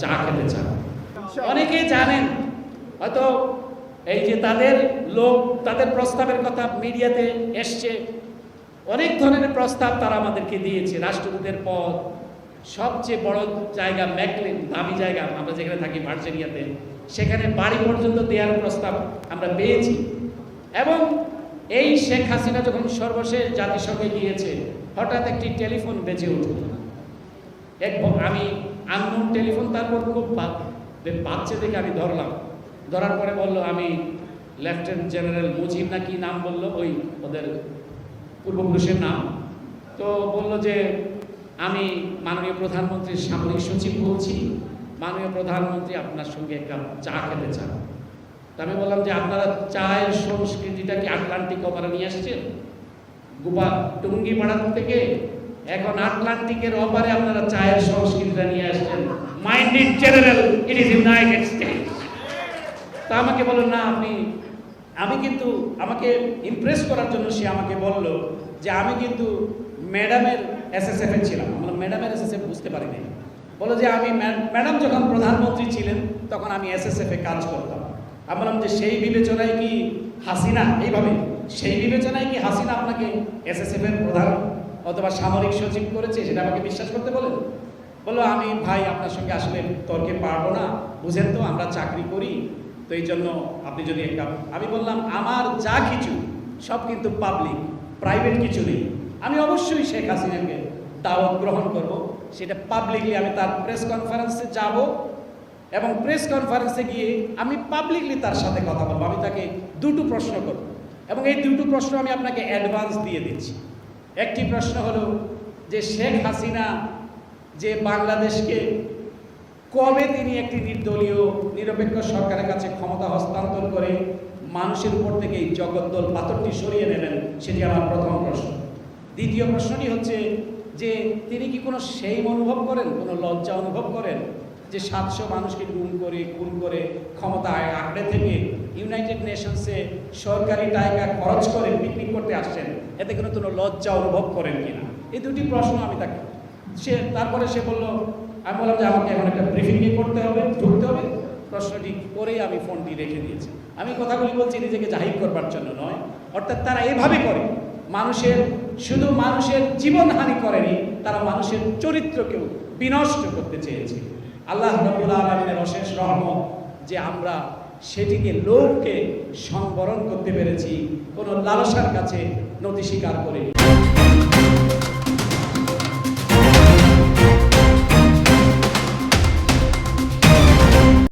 চা খেতে চান। অনেকেই জানেন হয়তো এই যে তাদের প্রস্তাবের কথা মিডিয়াতে এসছে, অনেক ধরনের প্রস্তাব তারা আমাদেরকে দিয়েছে। রাষ্ট্রদূতের পদ, সবচেয়ে বড় জায়গা ম্যাকলিন, দামি জায়গা, আমরা যেখানে থাকি ভার্জিনিয়াতে, সেখানে বাড়ি পর্যন্ত দেওয়ার প্রস্তাব আমরা পেয়েছি। এবং এই শেখ হাসিনা যখন সর্বশেষ জাতিসংঘে গিয়েছে, হঠাৎ একটি টেলিফোন বেজে উঠল। আমি আননোন টেলিফোন, তারপর খুব বাচ্চা দেখে আমি ধরার পরে বলল আমি লেফটেন্যান্ট জেনারেল মুজিব না কি নাম বললো, ওই ওদের পূর্বপুরুষের নাম। তো বলল যে আমি মাননীয় প্রধানমন্ত্রীর সামরিক সচিব বলছি, মাননীয় প্রধানমন্ত্রী আপনার সঙ্গে এক কাপ চা খেতে চান। তো আমি বললাম যে আপনারা চায়ের সংস্কৃতিটা কি আটলান্টিক ওপারে নিয়ে আসছেন, টুঙ্গিপাড়া থেকে, এখন আটলান্টিকের ওপারে আপনারা চায়ের সংস্কৃতিটা নিয়ে আসছেন। Mind in general, it is United states. তা আমাকে বললেন না আমি কিন্তু, আমাকে ইমপ্রেস করার জন্য সে আমাকে বলল যে আমি কিন্তু ম্যাডামের এসএসএফ এ ছিলাম। আমরা ম্যাডামের এসএসএফ বুঝতে পারিনি। বলো যে আমি ম্যাডাম যখন প্রধানমন্ত্রী ছিলেন তখন আমি এসএসএফ এ কাজ করতাম। আমি বললাম যে সেই বিবেচনায় কি হাসিনা, এইভাবে সেই বিবেচনায় কি হাসিনা আপনাকে এসএসএফ এর প্রধান অথবা সামরিক সচিব করেছে, সেটা আমাকে বিশ্বাস করতে বলেন? বললো আমি ভাই আপনার সঙ্গে আসলে তর্কে পারবো না, বুঝেন তো আমরা চাকরি করি, তো এই জন্য আপনি যদি একটা, আমি বললাম আমার যা কিছু সব কিন্তু পাবলিক, প্রাইভেট কিছু নেই। আমি অবশ্যই শেখ হাসিনাকে দাওয়াত গ্রহণ করব, সেটা পাবলিকলি আমি তার প্রেস কনফারেন্সে যাব এবং প্রেস কনফারেন্সে গিয়ে আমি পাবলিকলি তার সাথে কথা বলবো। আমি তাকে দুটো প্রশ্ন করব এবং এই দুটো প্রশ্ন আমি আপনাকে অ্যাডভান্স দিয়ে দিচ্ছি। একটি প্রশ্ন হলো যে শেখ হাসিনা যে বাংলাদেশকে কবে তিনি একটি নির্দলীয় নিরপেক্ষ সরকারের কাছে ক্ষমতা হস্তান্তর করে মানুষের উপর থেকে এই জগদ্দল পাথরটি সরিয়ে নেবেন, সেটি আমার প্রথম প্রশ্ন। দ্বিতীয় প্রশ্নটি হচ্ছে যে তিনি কি কোনো shame অনুভব করেন, কোনো লজ্জা অনুভব করেন যে 700 মানুষকে খুন করে ক্ষমতায় আঁকড়ে থেকে ইউনাইটেড নেশনসে সরকারি টাকা খরচ করে পিকনিক করতে আসছেন, এতে কোনো লজ্জা অনুভব করেন কিনা? এই দুটি প্রশ্ন আমি তাকে তারপরে সে বলল, আমি বললাম যে আমাকে এখন একটা ব্রিফিংয়ে করতে হবে, ঢুকতে হবে। প্রশ্নটি করেই আমি ফোনটি রেখে দিয়েছি। আমি কথাগুলি বলছি নিজেকে জাহির করবার জন্য নয়। অর্থাৎ তারা এভাবে করে শুধু মানুষের জীবনহানি করেনি, তারা মানুষের চরিত্রকেও বিনষ্ট করতে চেয়েছে। আল্লাহ রাব্বুল আলামিনের অশেষ রহমত যে আমরা সেটিকে লোককে সংবরণ করতে পেরেছি, কোনো লালসার কাছে নতি স্বীকার করিনি।